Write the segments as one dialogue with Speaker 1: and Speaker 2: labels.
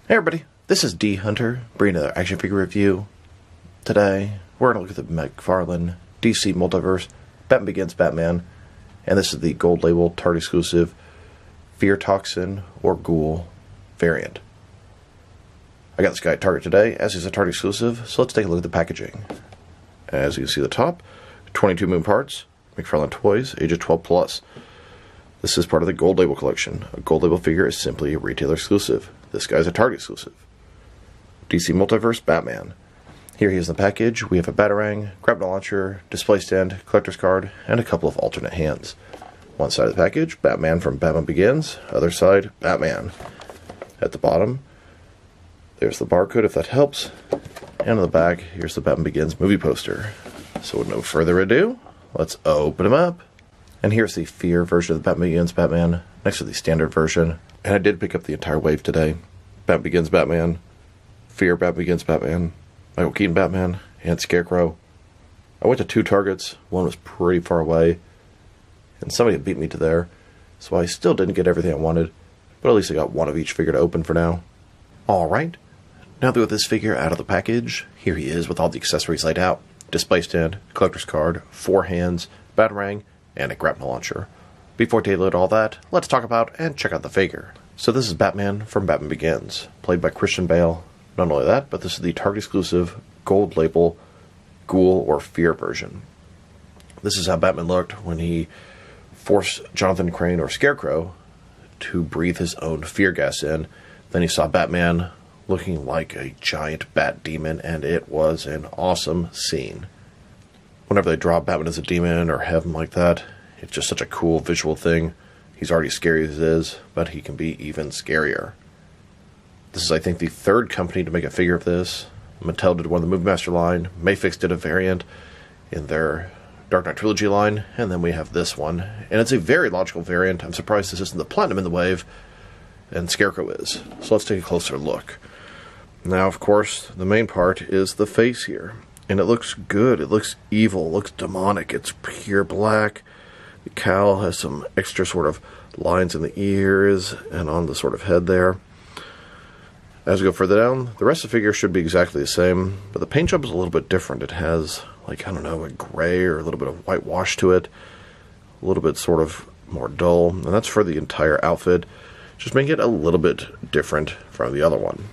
Speaker 1: Hey everybody, this is D Hunter, bringing another action figure review. Today, we're going to look at the McFarlane DC Multiverse Batman Begins Batman, and this is the gold label Target exclusive Fear Toxin or Ghoul variant. I got this guy at Target today, as he's a Target exclusive, so let's take a look at the packaging. As you can see at the top, 22 moving parts, McFarlane Toys, ages 12 plus. This is part of the Gold Label collection. A Gold Label figure is simply a retailer exclusive. This guy's a Target exclusive. DC Multiverse Batman. Here he is in the package. We have a Batarang, grapnel launcher, display stand, collector's card, and a couple of alternate hands. One side of the package, Batman from Batman Begins. Other side, Batman. At the bottom, there's the barcode if that helps. And on the back, here's the Batman Begins movie poster. So with no further ado, let's open him up. And here's the Fear version of the Batman Begins Batman, next to the standard version. And I did pick up the entire wave today. Batman Begins Batman, Fear Batman Begins Batman, Michael Keaton Batman, and Scarecrow. I went to 2 Targets. One was pretty far away, and somebody beat me to there, so I still didn't get everything I wanted, but at least I got one of each figure to open for now. Alright, now that we have this figure out of the package, here he is with all the accessories laid out. Display stand, collector's card, 4 hands, Batarang, and a grapnel launcher. Before we load all that, let's talk about and check out the figure. So this is Batman from Batman Begins, played by Christian Bale. Not only that, but this is the Target exclusive gold label Ghoul or Fear version. This is how Batman looked when he forced Jonathan Crane or Scarecrow to breathe his own fear gas in. Then he saw Batman looking like a giant bat demon, and it was an awesome scene. Whenever they draw Batman as a demon or have him like that, it's just such a cool visual thing. He's already scary as it is, but he can be even scarier. This is, I think, the 3rd company to make a figure of this. Mattel did one of the Movie Master line. Mayfix did a variant in their Dark Knight Trilogy line. And then we have this one. And it's a very logical variant. I'm surprised this isn't the Platinum in the wave. And Scarecrow is. So let's take a closer look. Now, of course, the main part is the face here. And it looks good. It looks evil. It looks demonic. It's pure black. The cowl has some extra sort of lines in the ears and on the sort of head there. As we go further down, the rest of the figure should be exactly the same, but the paint job is a little bit different. It has, like, I don't know, a gray or a little bit of whitewash to it. A little bit sort of more dull, and that's for the entire outfit. Just make it a little bit different from the other one.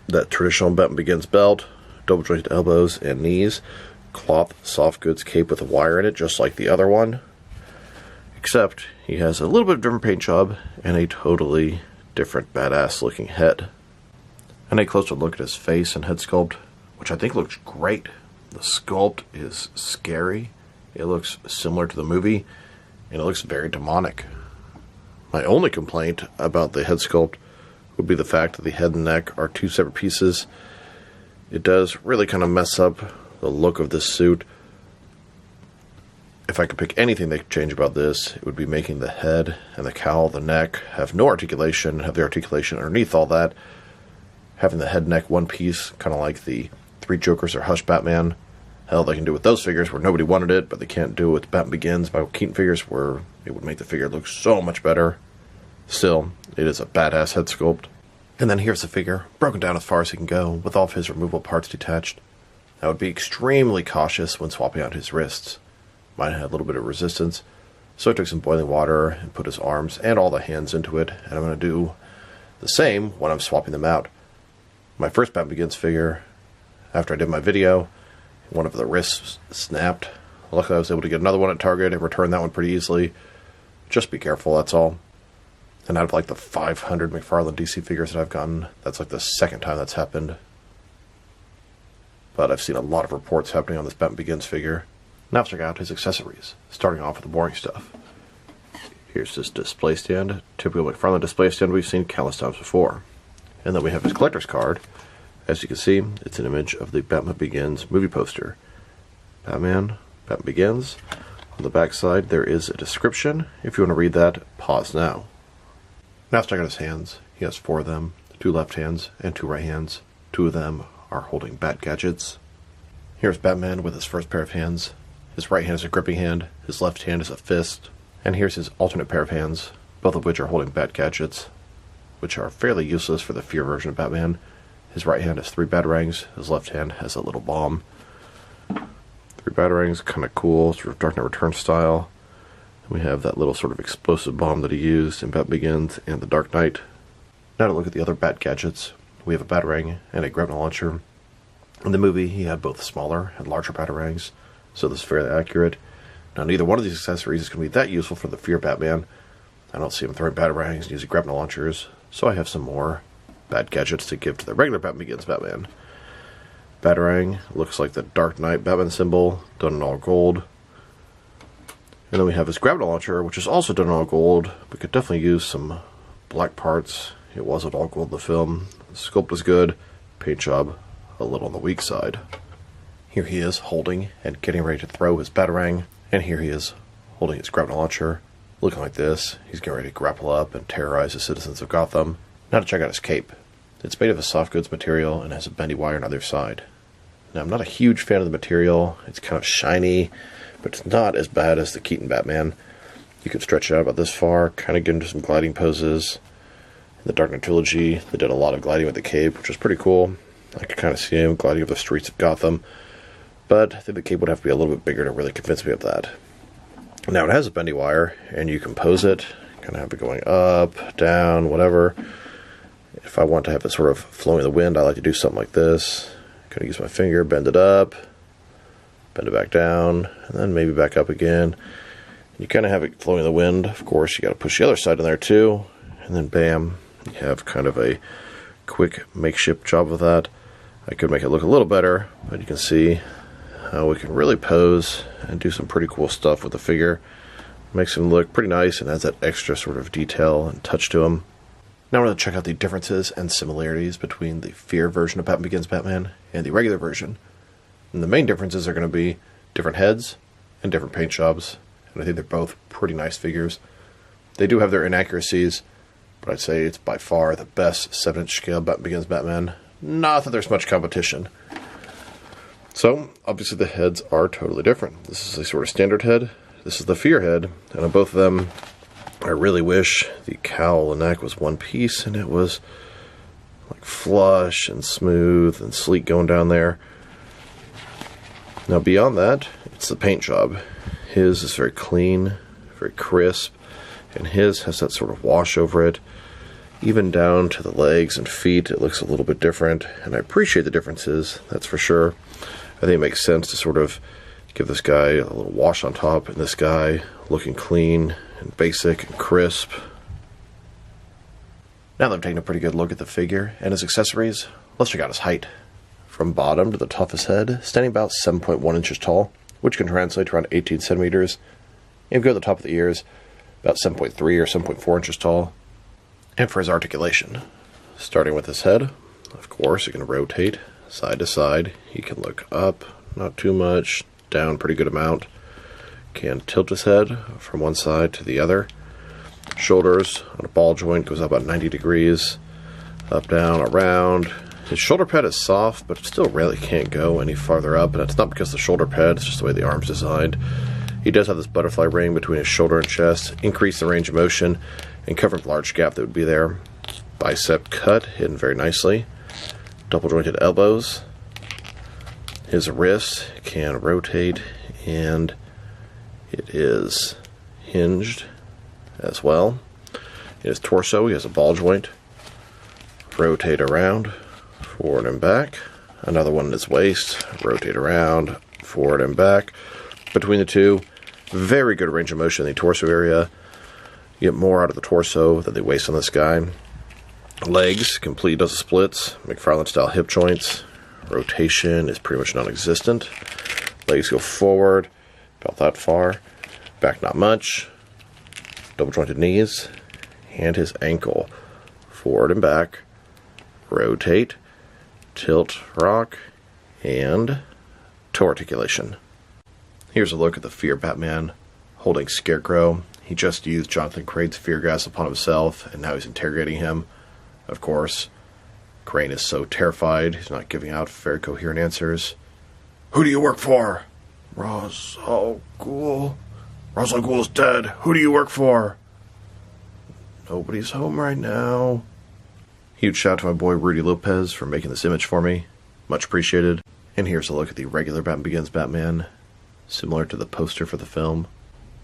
Speaker 1: That traditional Batman Begins belt, double jointed elbows and knees, cloth soft goods cape with a wire in it, just like the other one. Except he has a little bit of different paint job and a totally different badass looking head. And a closer look at his face and head sculpt, which I think looks great. The sculpt is scary. It looks similar to the movie, and it looks very demonic. My only complaint about the head sculpt would be the fact that the head and neck are 2 separate pieces. It does really kind of mess up the look of this suit. If I could pick anything they could change about this, it would be making the head and the cowl, the neck, have no articulation, have the articulation underneath all that. Having the head and neck one piece, kind of like the 3 Jokers or Hush Batman. Hell, they can do it with those figures where nobody wanted it, but they can't do it with Batman Begins, Michael Keaton figures, where it would make the figure look so much better. Still, it is a badass head sculpt. And then here's the figure, broken down as far as he can go, with all of his removable parts detached. I would be extremely cautious when swapping out his wrists. Mine had a little bit of resistance, so I took some boiling water and put his arms and all the hands into it, and I'm going to do the same when I'm swapping them out. My first Batman Begins figure, after I did my video, one of the wrists snapped. Luckily I was able to get another one at Target and return that one pretty easily. Just be careful, that's all. And out of like the 500 McFarlane DC figures that I've gotten, that's like the 2nd time that's happened. But I've seen a lot of reports happening on this Batman Begins figure. Now let's check out his accessories, starting off with the boring stuff. Here's his display stand, typical McFarlane display stand we've seen countless times before. And then we have his collector's card. As you can see, it's an image of the Batman Begins movie poster. Batman Begins. On the back side, there is a description. If you want to read that, pause now. Now let's check out his hands. He has 4 of them, 2 left hands and 2 right hands. 2 of them are holding bat gadgets. Here's Batman with his first pair of hands. His right hand is a gripping hand, his left hand is a fist, and here's his alternate pair of hands, both of which are holding bat gadgets. which are fairly useless for the Fear version of Batman. His right hand has 3 batarangs, his left hand has a little bomb. 3 batarangs, kind of cool, sort of Dark Knight Returns style. We have that little sort of explosive bomb that he used in Bat Begins and The Dark Knight. Now to look at the other Bat gadgets. We have a batarang and a grapnel launcher. In the movie, he had both smaller and larger batarangs, so this is fairly accurate. Now, neither one of these accessories is going to be that useful for the Fear Batman. I don't see him throwing batarangs and using grapnel launchers, so I have some more Bat gadgets to give to the regular Bat Begins Batman. Batarang looks like the Dark Knight Batman symbol, done in all gold. And then we have his grapnel launcher, which is also done in all gold, but could definitely use some black parts. It wasn't all gold in the film. The sculpt was good, paint job a little on the weak side. Here he is holding and getting ready to throw his batarang, and here he is holding his grapnel launcher, looking like this. He's getting ready to grapple up and terrorize the citizens of Gotham. Now to check out his cape. It's made of a soft goods material and has a bendy wire on either side. Now, I'm not a huge fan of the material. It's kind of shiny, but it's not as bad as the Keaton Batman. You could stretch it out about this far, kind of get into some gliding poses. In the Dark Knight trilogy, they did a lot of gliding with the cape, which was pretty cool. I could kind of see him gliding over the streets of Gotham, but I think the cape would have to be a little bit bigger to really convince me of that. Now, it has a bendy wire, and you can pose it, kind of have it going up, down, whatever. If I want to have it sort of flowing in the wind, I like to do something like this. Kind of use my finger, bend it up, bend it back down, and then maybe back up again. You kind of have it flowing in the wind. Of course, you got to push the other side in there too, and then bam, you have kind of a quick makeshift job of that. I could make it look a little better, but you can see how we can really pose and do some pretty cool stuff with the figure. Makes him look pretty nice and adds that extra sort of detail and touch to him. Now we're going to check out the differences and similarities between the Fear version of Batman Begins Batman and the regular version. And the main differences are going to be different heads and different paint jobs. And I think they're both pretty nice figures. They do have their inaccuracies, but I'd say it's by far the best 7-inch scale Batman Begins Batman. Not that there's much competition. So, obviously the heads are totally different. This is a sort of standard head. This is the Fear head. And on both of them, I really wish the cowl and neck was one piece and it was like flush and smooth and sleek going down there. Now beyond that, it's the paint job. His is very clean, very crisp, and his has that sort of wash over it. Even down to the legs and feet, it looks a little bit different, and I appreciate the differences, that's for sure. I think it makes sense to sort of give this guy a little wash on top, and this guy looking clean and basic and crisp. Now that I've taken a pretty good look at the figure and his accessories, let's check out his height. From bottom to the top of his head, standing about 7.1 inches tall, which can translate to around 18 centimeters. And if you go to the top of the ears, about 7.3 or 7.4 inches tall. And for his articulation, starting with his head, of course, he can rotate side to side. He can look up, not too much, down pretty good amount. Can tilt his head from one side to the other. Shoulders on a ball joint goes up about 90 degrees, up, down, around. His shoulder pad is soft, but it still really can't go any farther up, and it's not because of the shoulder pad, it's just the way the arm's designed. He does have this butterfly ring between his shoulder and chest, increase the range of motion, and cover the large gap that would be there. Bicep cut, hidden very nicely. Double jointed elbows. His wrist can rotate, and it is hinged as well. In his torso, he has a ball joint. Rotate around, forward and back. Another one in his waist. Rotate around, forward and back. Between the two, very good range of motion in the torso area. You get more out of the torso than the waist on this guy. Legs, complete does the splits. McFarlane style hip joints. Rotation is pretty much non-existent. Legs go forward, about that far. Back not much. Double jointed knees. And his ankle. Forward and back. Rotate. Tilt, rock. And toe articulation. Here's a look at the Fear Batman holding Scarecrow. He just used Jonathan Crane's fear gas upon himself, and now he's interrogating him. Of course, Crane is so terrified, he's not giving out very coherent answers. Who do you work for? Ra's al Ghul. Ra's al Ghul is dead. Who do you work for? Nobody's home right now. Huge shout out to my boy Rudy Lopez for making this image for me. Much appreciated. And here's a look at the regular Batman Begins Batman, similar to the poster for the film.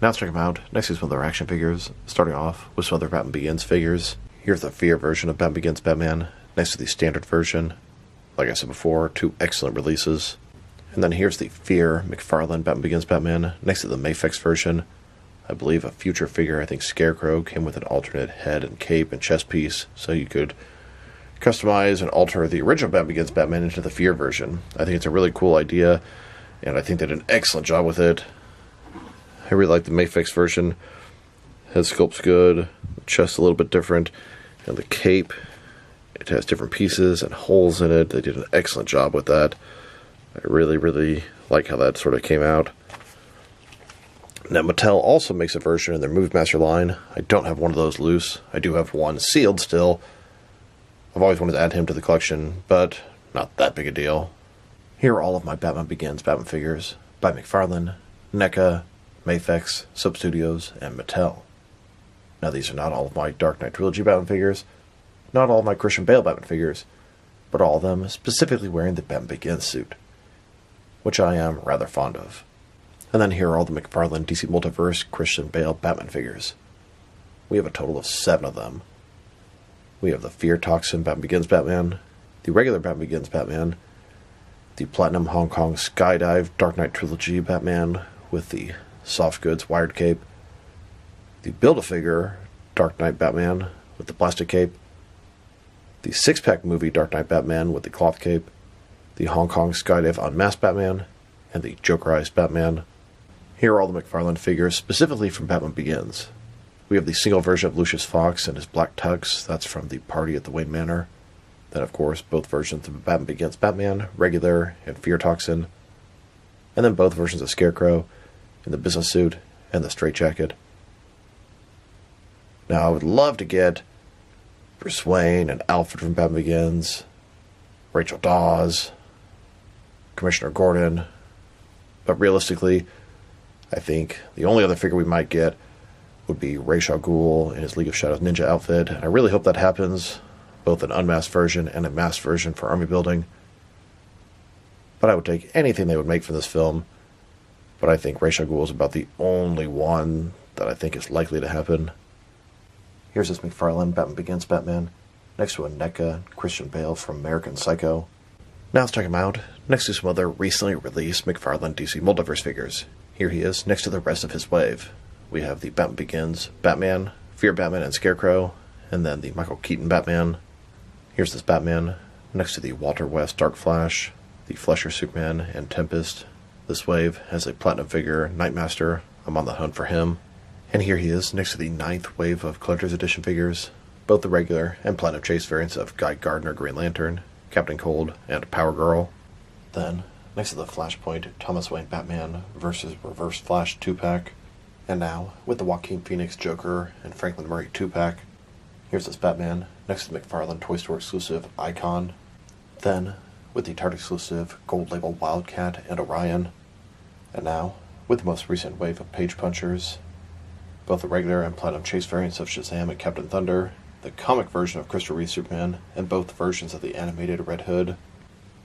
Speaker 1: Now let's check them out. Next is some of their action figures, starting off with some other Batman Begins figures. Here's the Fear version of Batman Begins Batman, next to the standard version. Like I said before, two excellent releases. And then here's the Fear McFarlane Batman Begins Batman, next to the Mafex version. I believe a future figure, I think Scarecrow, came with an alternate head and cape and chest piece, so you could customize and alter the original Batman Begins Batman into the Fear version. I think it's a really cool idea, and I think they did an excellent job with it. I really like the Mafex version. Head sculpt's good, the chest a little bit different, and the cape, it has different pieces and holes in it. They did an excellent job with that. I really, really like how that sort of came out. Now, Mattel also makes a version in their Movie Master line. I don't have one of those loose. I do have one sealed still. I've always wanted to add him to the collection, but not that big a deal. Here are all of my Batman Begins Batman figures by McFarlane, NECA, Mafex, Sub Studios, and Mattel. Now, these are not all of my Dark Knight Trilogy Batman figures, not all of my Christian Bale Batman figures, but all of them specifically wearing the Batman Begins suit, which I am rather fond of. And then here are all the McFarlane DC Multiverse Christian Bale Batman figures. We have a total of 7 of them. We have the Fear Toxin Batman Begins Batman, the regular Batman Begins Batman, the Platinum Hong Kong Skydive Dark Knight Trilogy Batman with the soft goods wired cape, the Build-A-Figure Dark Knight Batman with the plastic cape, the 6-pack movie Dark Knight Batman with the cloth cape, the Hong Kong Skydive Unmasked Batman, and the Jokerized Batman. Here are all the McFarlane figures specifically from Batman Begins. We have the single version of Lucius Fox and his black tux. That's from the party at the Wayne Manor. Then, of course, both versions of Batman Begins Batman, regular and Fear Toxin. And then both versions of Scarecrow in the business suit and the straitjacket. Now, I would love to get Bruce Wayne and Alfred from Batman Begins, Rachel Dawes, Commissioner Gordon, but realistically, I think the only other figure we might get would be Ra's al Ghul in his League of Shadows ninja outfit, and I really hope that happens, both an unmasked version and a masked version for army building. But I would take anything they would make for this film, but I think Ra's al Ghul is about the only one that I think is likely to happen. Here's this McFarlane Batman Begins Batman, next to a NECA Christian Bale from American Psycho. Now let's check him out, next to some other recently released McFarlane DC Multiverse figures. Here he is, next to the rest of his wave. We have the Batman Begins Batman, Fear Batman and Scarecrow, and then the Michael Keaton Batman. Here's this Batman, next to the Walter West Dark Flash, the Flesher Superman, and Tempest. This wave has a Platinum figure, Nightmaster. I'm on the hunt for him. And here he is, next to the 9th wave of Collector's Edition figures, both the regular and Platinum Chase variants of Guy Gardner Green Lantern, Captain Cold, and Power Girl. Then, next to the Flashpoint Thomas Wayne Batman vs. Reverse Flash 2-pack. And now, with the Joaquin Phoenix Joker and Franklin Murray 2-pack, here's this Batman, next to the McFarlane Toy Store exclusive Icon. Then, with the Target exclusive Gold Label Wildcat and Orion. And now, with the most recent wave of Page Punchers, both the regular and Platinum Chase variants of Shazam and Captain Thunder, the comic version of Christopher Reeve Superman, and both versions of the animated Red Hood.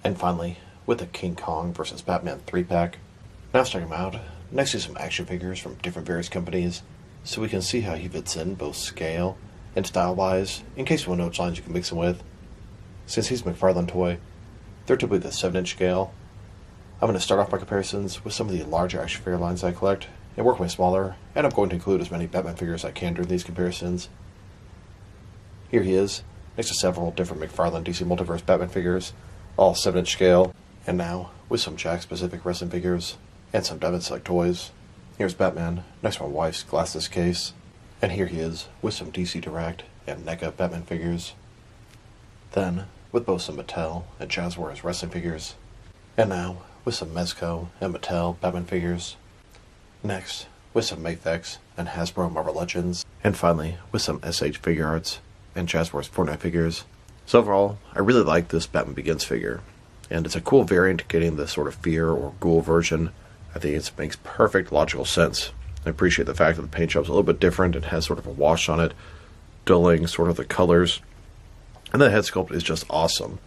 Speaker 1: And finally, with the King Kong vs. Batman 3-pack. Now let's check him out, next to some action figures from different various companies, so we can see how he fits in both scale and style-wise, in case you want to know which lines you can mix him with. Since he's a McFarlane toy, they're typically the 7-inch scale. I'm going to start off my comparisons with some of the larger action figure lines I collect, and work my smaller, and I'm going to include as many Batman figures as I can during these comparisons. Here he is, next to several different McFarlane DC Multiverse Batman figures, all 7-inch scale, and now with some Jack-specific wrestling figures, and some Devon Select toys. Here's Batman, next to my wife's glasses case, and here he is with some DC Direct and NECA Batman figures. Then, with both some Mattel and Jazzwares wrestling figures, and now with some Mezco and Mattel Batman figures. Next, with some Mafex and Hasbro Marvel Legends, and finally with some SH Figure Arts and Jazzwares Fortnite figures. So overall, I really like this Batman Begins figure, and it's a cool variant getting the sort of Fear or Ghoul version. I think it makes perfect logical sense. I appreciate the fact that the paint job's a little bit different and has sort of a wash on it, dulling sort of the colors And the head sculpt is just awesome.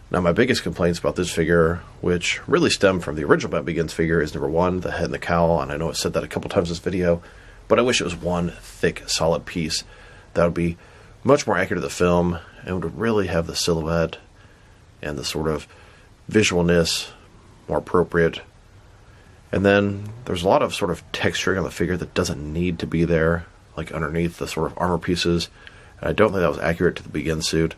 Speaker 1: Now, my biggest complaints about this figure, which really stem from the original Batman Begins figure, is number one, the head and the cowl, and I know I said that a couple times in this video, but I wish it was one thick, solid piece. That would be much more accurate to the film, and would really have the silhouette and the sort of visualness more appropriate. And then there's a lot of sort of texturing on the figure that doesn't need to be there, like underneath the sort of armor pieces, and I don't think that was accurate to the Begin suit.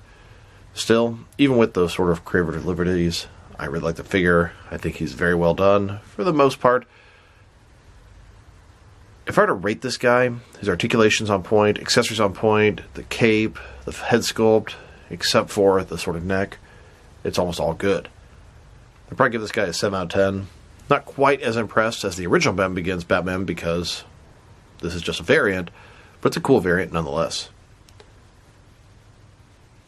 Speaker 1: Still, even with those sort of creative liberties, I really like the figure. I think he's very well done, for the most part. If I were to rate this guy, his articulation's on point, accessories on point, the cape, the head sculpt, except for the sort of neck, it's almost all good. I'd probably give this guy a 7 out of 10. Not quite as impressed as the original Batman Begins Batman, because this is just a variant, but it's a cool variant nonetheless.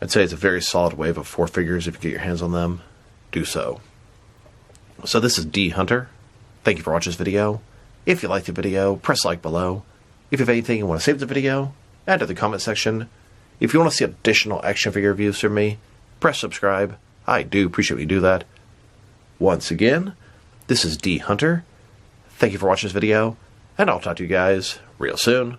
Speaker 1: I'd say it's a very solid wave of 4 figures. If you get your hands on them, do so. So this is D Hunter. Thank you for watching this video. If you liked the video, press like below. If you have anything you want to save the video, add to the comment section. If you want to see additional action figure reviews from me, press subscribe. I do appreciate when you do that. Once again, this is D Hunter. Thank you for watching this video, and I'll talk to you guys real soon.